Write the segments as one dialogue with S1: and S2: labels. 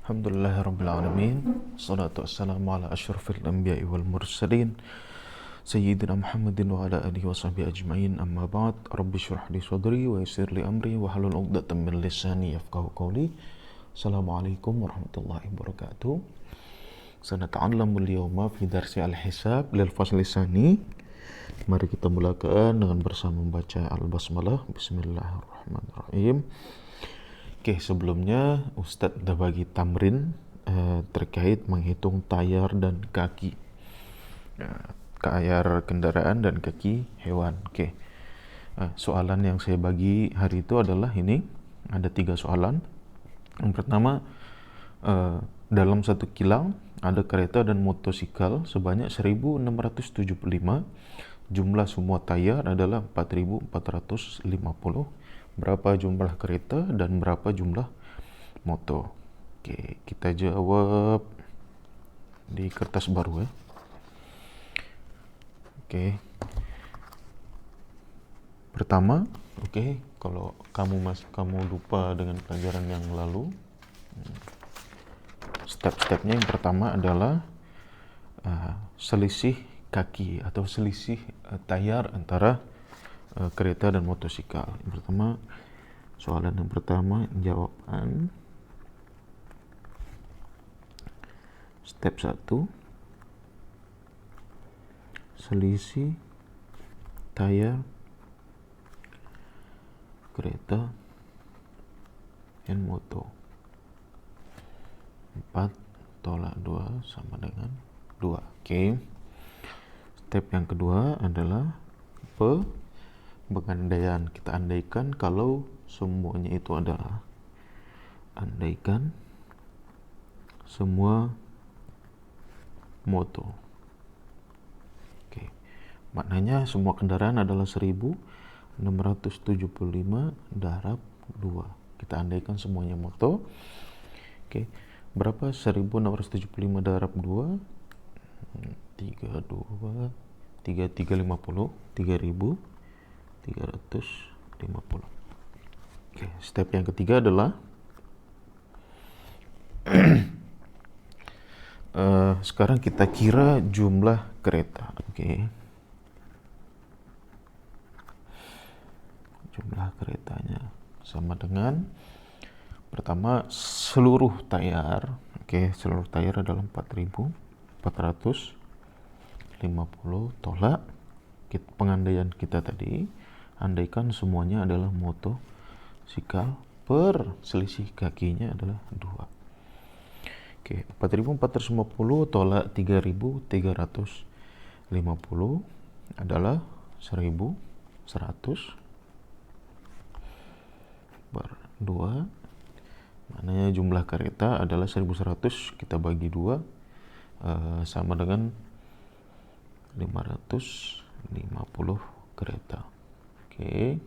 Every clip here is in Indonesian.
S1: Alhamdulillahirrabbilalamin. Salatu wassalamu ala asyrafil anbiya'i wal mursalin Sayyidina Muhammadin wa ala alihi wa sahbihi ajma'in. Amma ba'd. Rabbi syrah li sadri wa yassir li amri wa halul 'uqdatam min lisani yafqahu qawli. Assalamualaikum warahmatullahi wabarakatuh. Sanata'allamu al-yawma fi darsi al-hisab lil fasli tsani. Mari kita mulakan dengan bersama membaca al-basmalah. Bismillahirrahmanirrahim. Oke, sebelumnya Ustadz udah bagi tamrin terkait menghitung tayar dan kaki, tayar kendaraan dan kaki hewan. Oke, soalan yang saya bagi hari itu adalah ini, ada 3 soalan. Yang pertama, dalam satu kilang ada kereta dan motosikal sebanyak 1675. Jumlah semua tayar adalah 4450. Berapa jumlah kereta dan berapa jumlah motor? Oke, kita jawab di kertas baru ya. Oke. Pertama, kalau kamu lupa dengan pelajaran yang lalu, step-stepnya yang pertama adalah selisih kaki atau selisih tayar antara kereta dan motosikal. Yang pertama, soalan yang pertama, jawaban step 1, selisih tayar kereta dan motor. 4 tolak 2 sama dengan 2. Oke. Step yang kedua adalah pengandaian. Kita andaikan kalau semuanya itu adalah, andaikan semua motor. Oke. Maknanya semua kendaraan adalah 1675 darab 2. Kita andaikan semuanya motor. Oke. Berapa 1675 darab 2? 350. 3350. Oke, step yang ketiga adalah sekarang kita kira jumlah kereta. Oke. Jumlah keretanya sama dengan, pertama, seluruh tayar. Oke, seluruh tayar adalah 4450 tolak pengandaian kita tadi, andaikan semuanya adalah motosikal per selisih kakinya adalah 2. Oke, 4450 tolak 3350 adalah 1100 per 2. Maknanya jumlah kereta adalah 1100, kita bagi 2 sama dengan 550 kereta. Oke.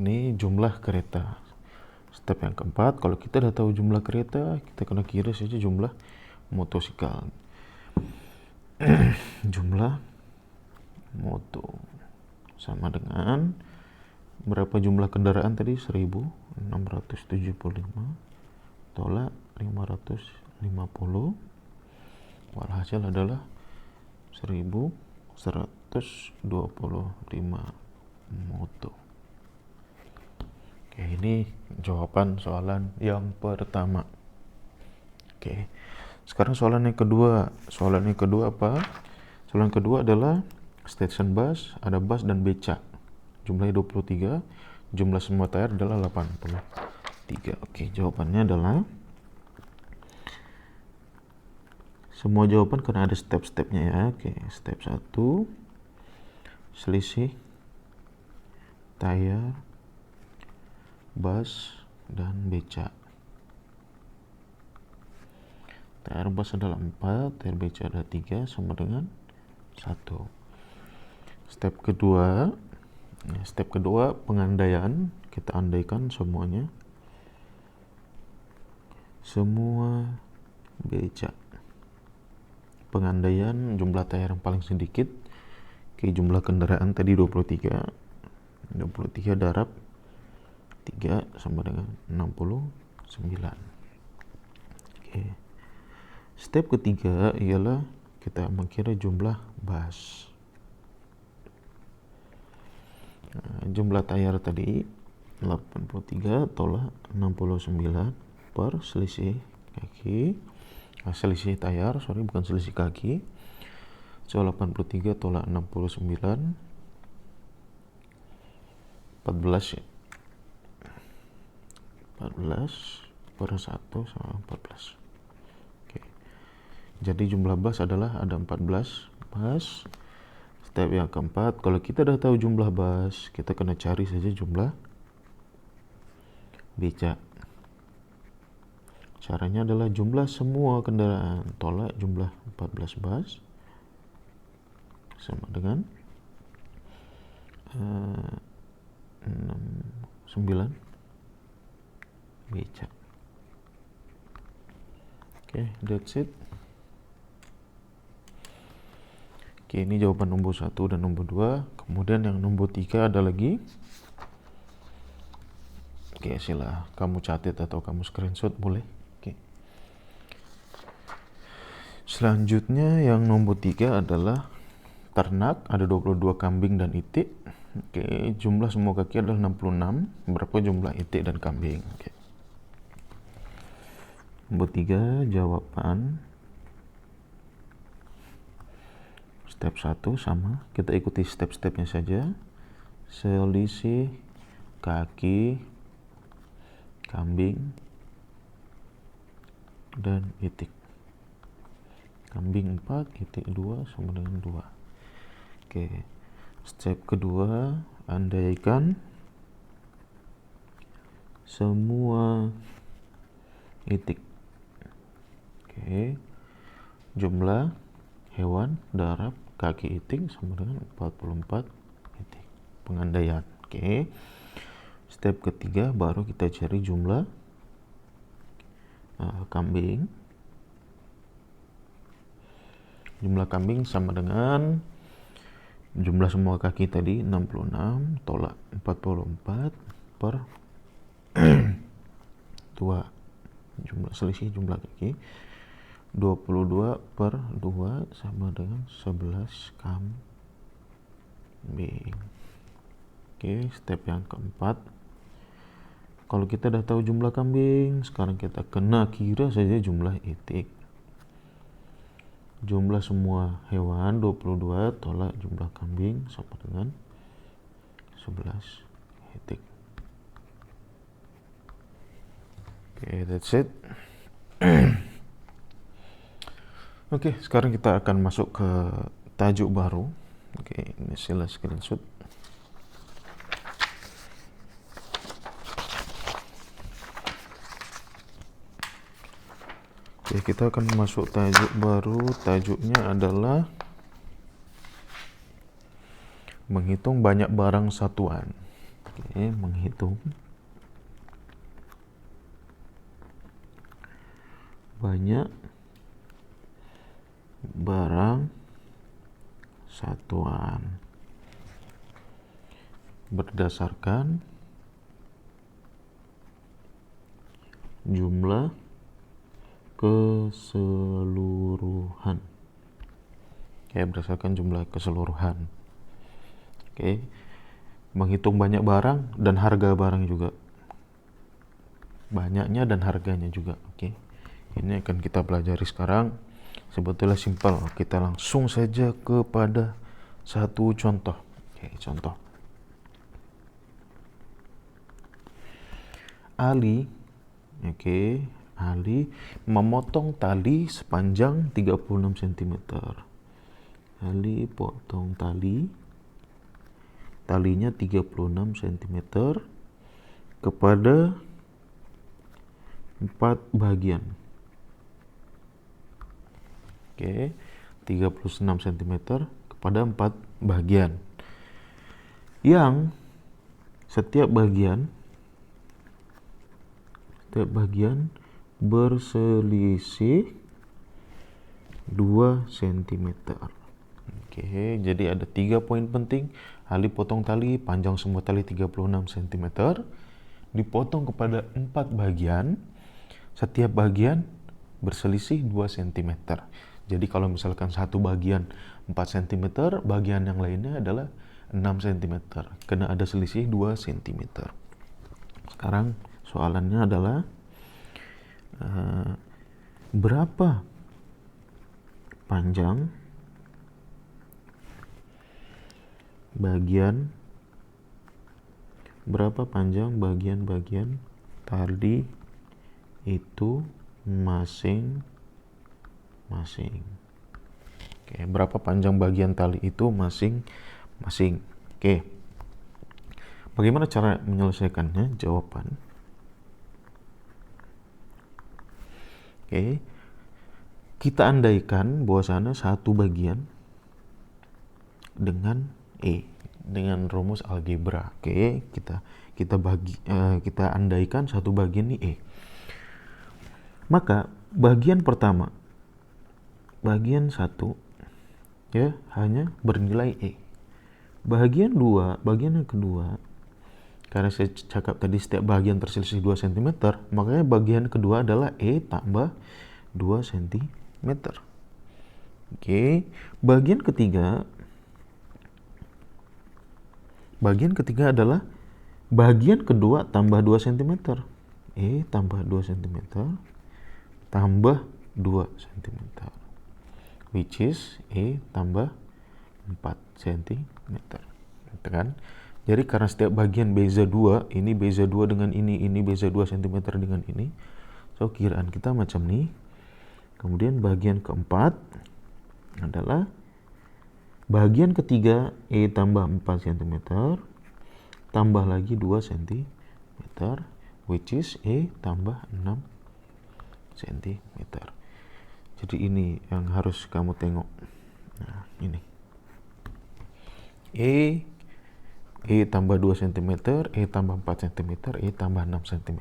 S1: Ini jumlah kereta. Step yang keempat, kalau kita udah tahu jumlah kereta, kita kena kira saja jumlah motosikal. Jumlah moto sama dengan berapa jumlah kendaraan tadi? 1675 tolak 550. Walhasil adalah 1125 moto. Oke, ini jawaban soalan yang pertama. Oke. Sekarang soalan yang kedua. Soalan yang kedua apa? Soalan kedua adalah station bus, ada bus dan becak. Jumlahnya 23, jumlah semua tayar adalah 83. Oke, jawabannya adalah, semua jawaban karena ada step-stepnya ya. Oke, step 1, selisih tayar bus dan becak. Tayar bus adalah 4, tayar becak adalah 3, sama dengan 1. Step kedua, pengandaian. Kita andaikan semuanya, semua becak. Pengandaian jumlah tayar yang paling sedikit. Oke, jumlah kendaraan tadi 23 darab 3 sama dengan 69. Oke. Step ketiga ialah kita mengira jumlah bus. Jumlah tayar tadi 83 tolak 69 per selisih kaki. Selisih tayar, bukan selisih kaki. So 83 tolak 69 14 ya. 14 per 1 sama 14. Oke. Jadi jumlah bus adalah ada 14 bus. Step yang keempat, kalau kita dah tahu jumlah bus, kita kena cari saja jumlah becak. Caranya adalah jumlah semua kendaraan tolak jumlah 14 bus sama dengan 9 becak. Oke, that's it. Oke, ini jawaban nomor 1 dan nomor 2. Kemudian yang nomor 3 ada lagi. Oke, sila kamu catat atau kamu screenshot boleh. Oke. Selanjutnya yang nomor 3 adalah ternak, ada 22 kambing dan itik. Oke, jumlah semua kaki adalah 66. Berapa jumlah itik dan kambing? Oke. Nomor 3 jawaban step 1 sama, kita ikuti step-stepnya saja. Selisih kaki kambing dan itik. Kambing 4, itik 2 sama dengan 2. Oke. Step kedua, andaikan semua itik. Oke. Jumlah hewan darab kaki itik sama dengan 44 itik. Pengandaian. Oke. Step ketiga baru kita cari jumlah kambing. Jumlah kambing sama dengan jumlah semua kaki tadi 66 tolak 44 per 2. Jumlah selisih jumlah kaki 22 per 2 sama dengan 11 kambing. Oke, step yang keempat. Kalau kita dah tahu jumlah kambing, sekarang kita kena kira saja jumlah itik. Jumlah semua hewan 22 tolak jumlah kambing sama dengan 11 itik. Oke, that's it. Oke, sekarang kita akan masuk ke tajuk baru. Oke, ini sila screenshot. Oke, kita akan masuk tajuk baru. Tajuknya adalah menghitung banyak barang satuan. Oke, menghitung banyak barang satuan berdasarkan jumlah keseluruhan. Oke, berdasarkan jumlah keseluruhan. Oke, menghitung banyak barang dan harga barang juga, banyaknya dan harganya juga. Oke, ini akan kita pelajari sekarang. Sebetulnya simpel, kita langsung saja kepada satu contoh. Oke, contoh. Ali memotong tali sepanjang 36 cm. Ali potong talinya 36 cm kepada 4 bagian. Oke, 36 cm kepada 4 bagian. Yang setiap bagian berselisih 2 cm. Oke, jadi ada 3 poin penting. Ali potong tali, panjang semua tali 36 cm. dipotong kepada 4 bagian, setiap bagian berselisih 2 cm. Jadi kalau misalkan satu bagian 4 cm, bagian yang lainnya adalah 6 cm, karena ada selisih 2 cm. Sekarang soalannya adalah berapa panjang bagian-bagian tali itu masing-masing. Oke, berapa panjang bagian tali itu masing-masing. Oke. Bagaimana cara menyelesaikannya? Jawaban. Oke. Kita andaikan bahwasanya satu bagian dengan dengan rumus algebra. Oke, kita andaikan satu bagian ini Maka bagian pertama, bagian 1 ya hanya bernilai Bagian yang kedua, karena saya cakap tadi setiap bagian terselisih 2 cm, makanya bagian kedua adalah tambah 2 cm. Oke, bagian ketiga adalah bagian kedua tambah 2 cm. Tambah 2 cm tambah 2 cm, which is tambah 4 cm. Gitu kan? Jadi karena setiap bagian beza 2, ini beza 2 dengan ini beza 2 cm dengan ini. So kiraan kita macam ini. Kemudian bagian keempat adalah bagian ketiga tambah 4 cm tambah lagi 2 cm, which is tambah 6 cm. Jadi ini yang harus kamu tengok. Nah, ini tambah 2 cm, tambah 4 cm, tambah 6 cm.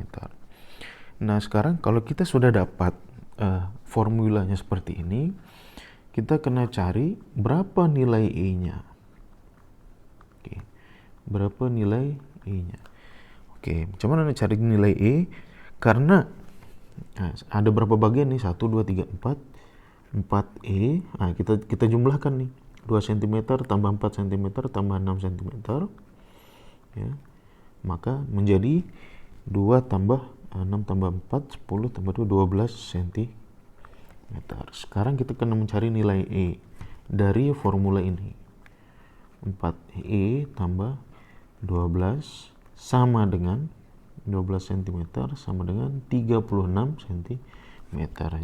S1: Nah, sekarang kalau kita sudah dapat formulanya seperti ini, kita kena cari berapa nilai E-nya. Oke, berapa nilai E-nya. Oke, macam mana cari nilai E? Karena ada berapa bagian nih? 1, 2, 3, 4. 4E. Nah, kita jumlahkan nih. 2 cm tambah 4 cm tambah 6 cm. Ya. Maka menjadi 2 tambah 6 tambah 4, 10 tambah 2, 12 cm. Sekarang kita kena mencari nilai E dari formula ini. 4E tambah 12 sama dengan 12 cm sama dengan 36 cm.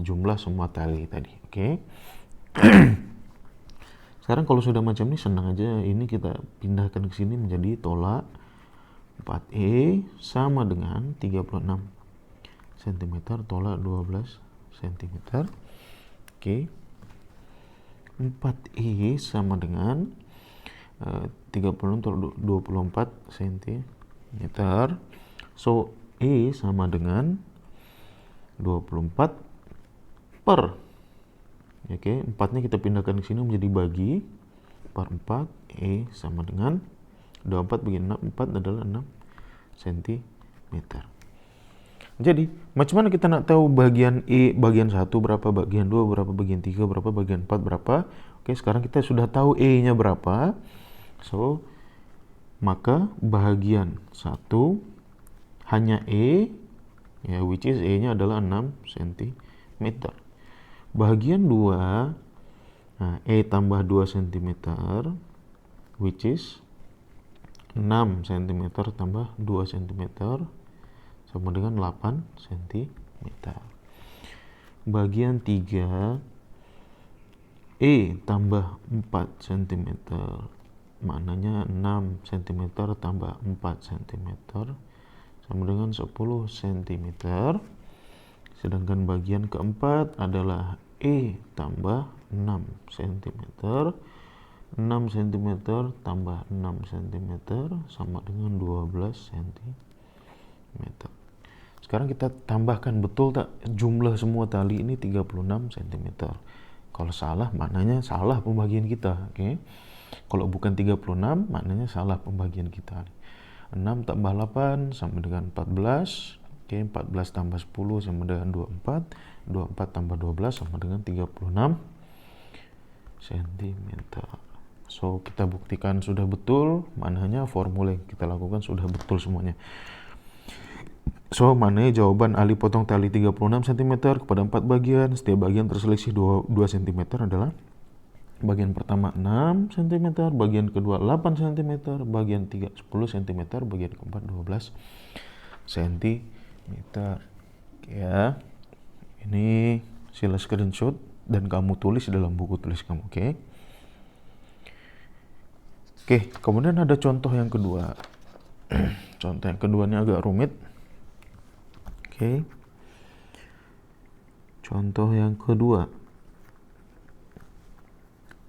S1: Jumlah semua tali tadi. Oke. Sekarang kalau sudah macam ini, senang aja. Ini kita pindahkan ke sini menjadi tolak. 4E sama dengan 36 cm tolak 12 cm. Oke. 4E sama dengan 36 tolak 24 cm. So, E sama dengan 24 per. Oke, 4-nya kita pindahkan ke sini menjadi bagi per 4. E sama dengan 24 bagi 6, 4 adalah 6 cm. Jadi, macam mana kita nak tahu bagian E, bagian 1 berapa, bagian 2 berapa, bagian 3 berapa, bagian 4 berapa? Oke, sekarang kita sudah tahu E-nya berapa. So, maka bagian 1 hanya E, ya, which is E-nya adalah 6 cm. Bagian 2, nah, E tambah 2 cm, which is 6 cm tambah 2 cm sama dengan 8 cm. Bagian 3, E tambah 4 cm, maknanya 6 cm tambah 4 cm sama dengan 10 cm. Sedangkan bagian keempat adalah E tambah 6 cm. 6 cm tambah 6 cm sama dengan 12 cm. Sekarang kita tambahkan betul tak jumlah semua tali ini 36 cm. Kalau salah, maknanya salah pembagian kita. Okay? Kalau bukan 36, maknanya salah pembagian kita. 6 tambah 8 sama dengan 14. Oke, 14 tambah 10 sama dengan 24. 24 tambah 12 sama dengan 36 cm. So, kita buktikan sudah betul, maknanya formula yang kita lakukan sudah betul semuanya. So, maknanya jawaban Ali potong tali 36 cm kepada 4 bagian, setiap bagian terselisih 2 cm adalah bagian pertama 6 cm, bagian kedua 8 cm, bagian 3 10 cm, bagian keempat 12 cm. Ya, ini sila screenshot dan kamu tulis dalam buku tulis kamu, oke? Oke, kemudian ada contoh yang kedua. Contoh yang kedua ini agak rumit. Oke. Contoh yang kedua.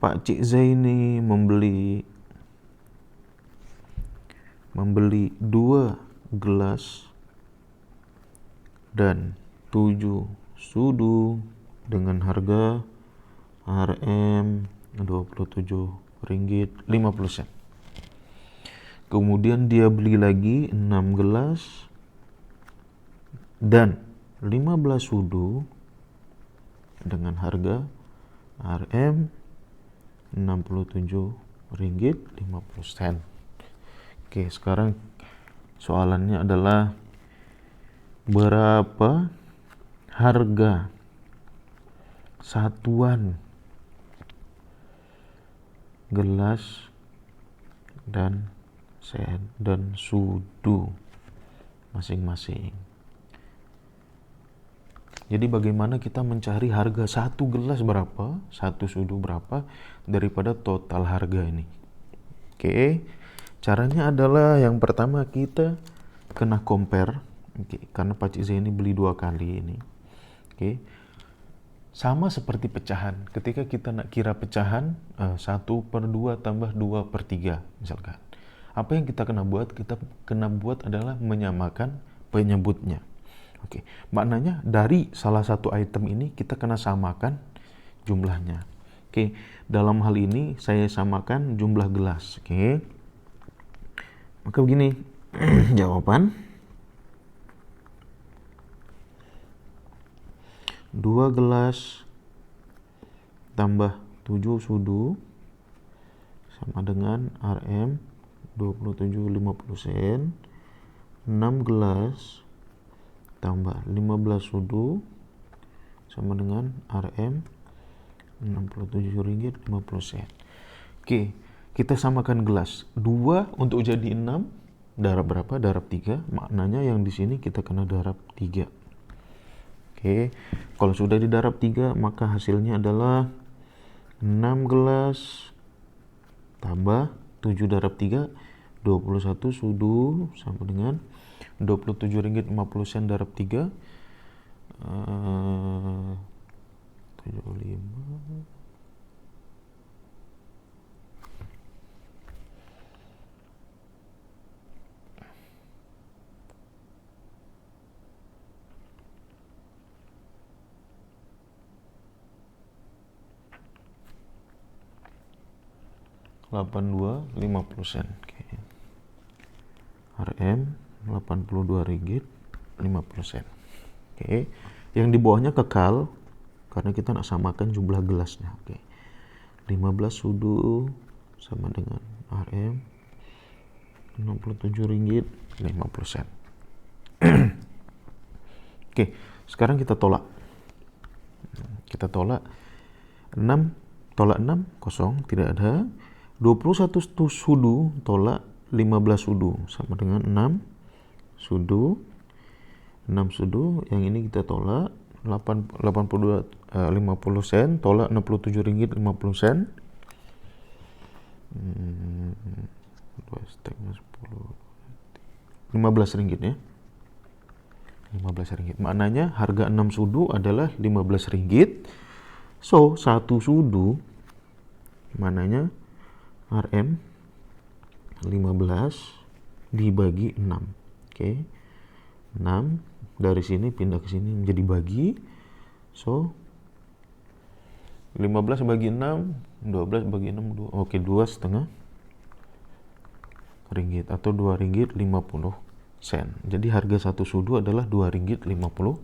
S1: Pak Cik Zaini membeli 2 gelas dan 7 sudu dengan harga Rp 27,50. Kemudian dia beli lagi 6 gelas dan 15 sudu dengan harga Rp 67,50. Oke, sekarang soalannya adalah berapa harga satuan gelas dan sudu masing-masing. Jadi bagaimana kita mencari harga satu gelas berapa, satu sudu berapa daripada total harga ini. Oke, caranya adalah yang pertama kita kena compare. Oke, karena Pak Cik Zaini beli 2 kali ini. Oke, sama seperti pecahan. Ketika kita nak kira pecahan 1/2 tambah 2/3 misalkan. Apa yang kita kena buat? Kita kena buat adalah menyamakan penyebutnya. Oke, maknanya dari salah satu item ini kita kena samakan jumlahnya. Oke, dalam hal ini saya samakan jumlah gelas. Oke, maka begini jawaban. 2 gelas tambah 7 sudu sama dengan Rp 27,50 sen. 6 gelas tambah 15 sudu sama dengan Rp 67,50. Oke, kita samakan gelas. 2 untuk jadi 6, darab berapa? Darab 3. Maknanya yang di sini kita kena darab 3. Oke, kalau sudah didarab 3, maka hasilnya adalah 6 gelas tambah 7 darab 3, 21 sudu sama dengan Rp27,50 darab 3, 75. Rp50. Oke. Rp 82,50. Oke. Yang di bawahnya kekal karena kita nak samakan jumlah gelasnya. Oke. 15 sudu sama dengan Rp 67,50. Oke, sekarang kita tolak. Kita tolak 6 tolak 6 kosong, tidak ada. 21 sudu tolak 15 sudu sama dengan 6 sudu. 6 sudu yang ini kita tolak 82,50 sen tolak Rp67,50. 15 ringgit ya. 15 ringgit. Maknanya harga 6 sudu adalah 15 ringgit. So, 1 sudu maknanya Rp 15 dibagi 6. Oke. 6 dari sini pindah ke sini menjadi bagi. So 15 bagi 6, 12 bagi 6, 2. Oke, 2,5. ringgit atau 2 ringgit 50 sen. Jadi harga satu sudu adalah 2 ringgit 50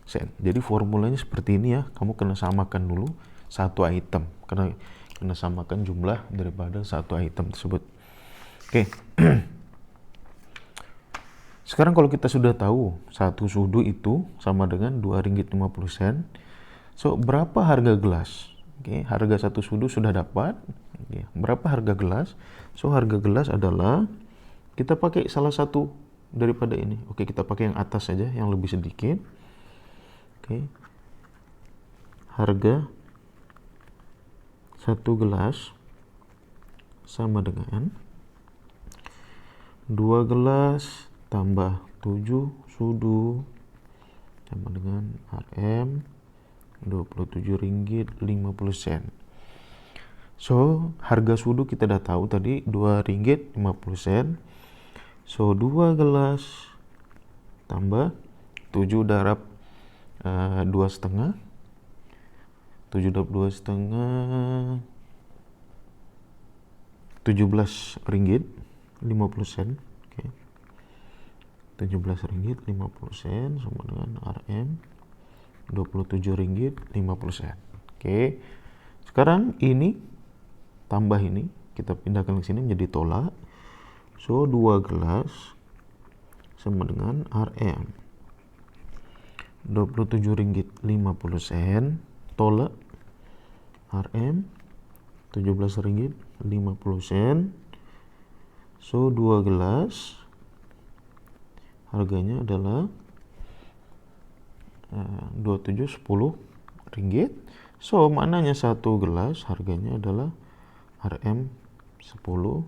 S1: sen. Jadi formulanya seperti ini ya, kamu kena samakan dulu satu item, karena kena samakan jumlah daripada satu item tersebut. Oke. Sekarang kalau kita sudah tahu satu sudu itu sama dengan 2 ringgit 50 sen. So, berapa harga gelas? Oke, harga satu sudu sudah dapat. Oke, berapa harga gelas? So, harga gelas adalah, kita pakai salah satu daripada ini. Oke, kita pakai yang atas saja, yang lebih sedikit. Oke. Harga satu gelas sama dengan 2 gelas tambah 7 sudu sama dengan RM 27 ringgit 50 sen. So, harga sudu kita udah tahu tadi 2 ringgit 50 sen. So, 2 gelas tambah 7 darab 2,5. 7 darab 2,5 17 ringgit 50 sen. Oke. 17 ringgit 50 sen sama dengan RM 27 ringgit 50 sen. Oke. Sekarang ini tambah ini, kita pindahkan ke sini menjadi tolak. So, 2 gelas sama dengan RM 27 ringgit 50 sen tolak RM 17 ringgit 50 sen. So, 2 gelas harganya adalah 27 10 ringgit. So, maknanya satu gelas harganya adalah RM 10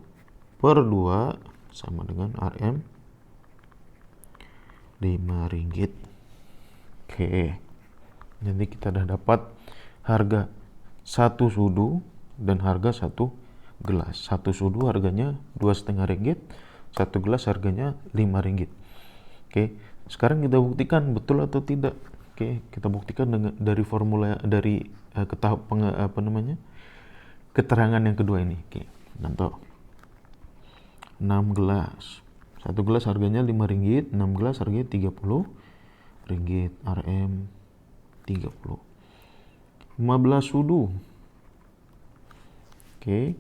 S1: per 2 sama dengan RM 5 ringgit. Oke. Jadi kita udah dapat harga satu sudu dan harga satu gelas. Satu sudu harganya 2,5 ringgit, satu gelas harganya 5 ringgit. Oke, sekarang kita buktikan betul atau tidak. Oke, kita buktikan dari formula, dari keterangan yang kedua ini. Oke, contoh 6 gelas. Satu gelas harganya 5 ringgit, 6 gelas harganya 30 ringgit, RM 30. 15 sudu. Oke.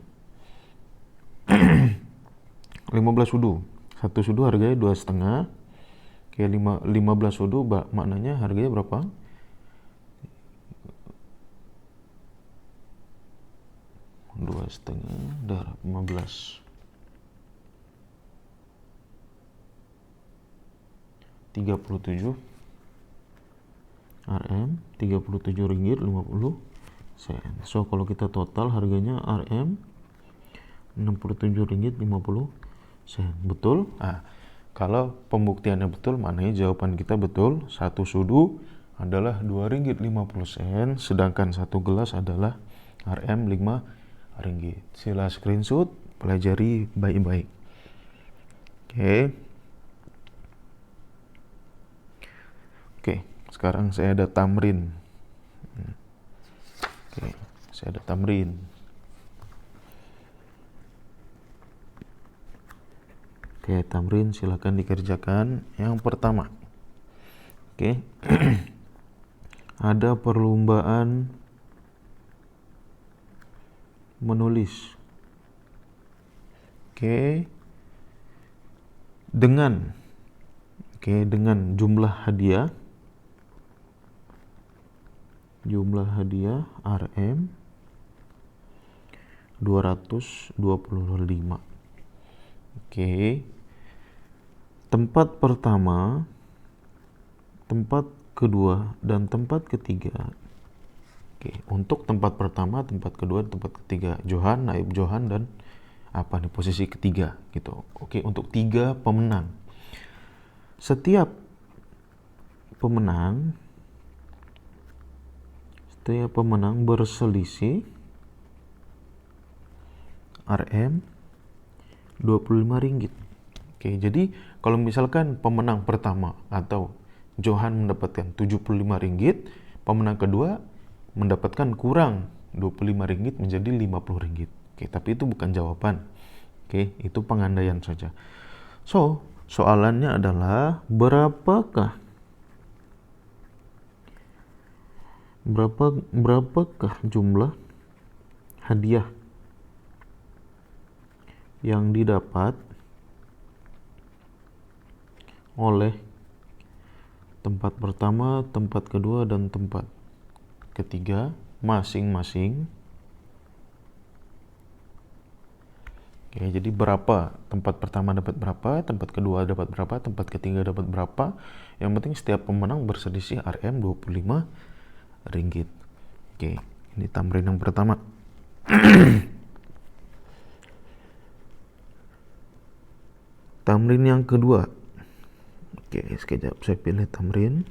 S1: 15 sudu. Satu sudu harganya 2,5. Oke, 15 sudu maknanya harganya berapa? Dua setengah darab 15. 37 RM 37 ringgit 50 sen. So, kalau kita total harganya RM 67 ringgit 50 sen. Betul? Kalau pembuktiannya betul, maknanya jawaban kita betul. Satu sudu adalah 2 ringgit 50 sen, sedangkan satu gelas adalah RM 5 ringgit. Sila screenshot, pelajari baik-baik. Oke, sekarang saya ada tamrin. Saya ada tamrin. Oke, tamrin silakan dikerjakan. Yang pertama, ada perlombaan menulis. Dengan jumlah hadiah RM 225. Tempat pertama, tempat kedua, dan tempat ketiga. Untuk tempat pertama, tempat kedua, tempat ketiga, Johan, naib Johan, dan posisi ketiga gitu. Untuk 3 pemenang. Setiap pemenang berselisih RM 25 ringgit. Jadi kalau misalkan pemenang pertama atau Johan mendapatkan 75 ringgit, pemenang kedua mendapatkan kurang 25 ringgit menjadi 50 ringgit. Tapi itu bukan jawaban. Oke, itu pengandaian saja. So, soalannya adalah berapakah jumlah hadiah yang didapat oleh tempat pertama, tempat kedua, dan tempat ketiga masing-masing. Oke, jadi berapa? Tempat pertama dapat berapa, tempat kedua dapat berapa, tempat ketiga dapat berapa. Yang penting setiap pemenang berselisih Rp 25. Oke, ini tamrin yang pertama. Tamrin yang kedua. Oke, sekejap saya pilih tamrin.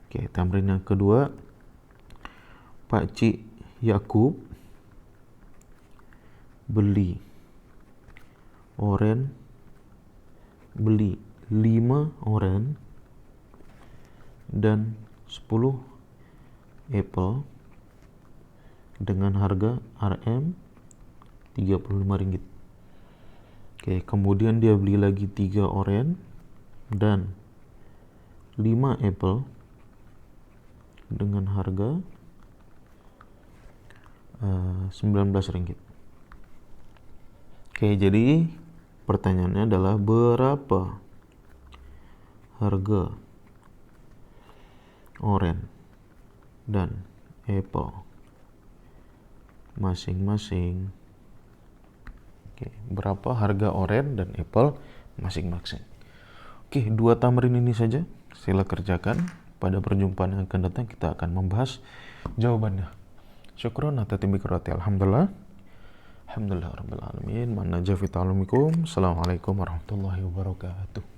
S1: Oke, tamrin yang kedua. Pak Cik Yakub beli 5 oren dan 10 apple dengan harga Rp35. Oke, kemudian dia beli lagi 3 oren dan 5 apple dengan harga Rp19. Oke, jadi pertanyaannya adalah berapa harga oren dan apple masing-masing. Oke, berapa harga oren dan apple masing-masing. Oke, 2 tamrin ini saja sila kerjakan. Pada perjumpaan yang akan datang kita akan membahas jawabannya. Syukron atas timbikrati. Alhamdulillah. Alhamdulillah rabbil alamin. Man naja fi ta'alumikum. Assalamualaikum warahmatullahi wabarakatuh.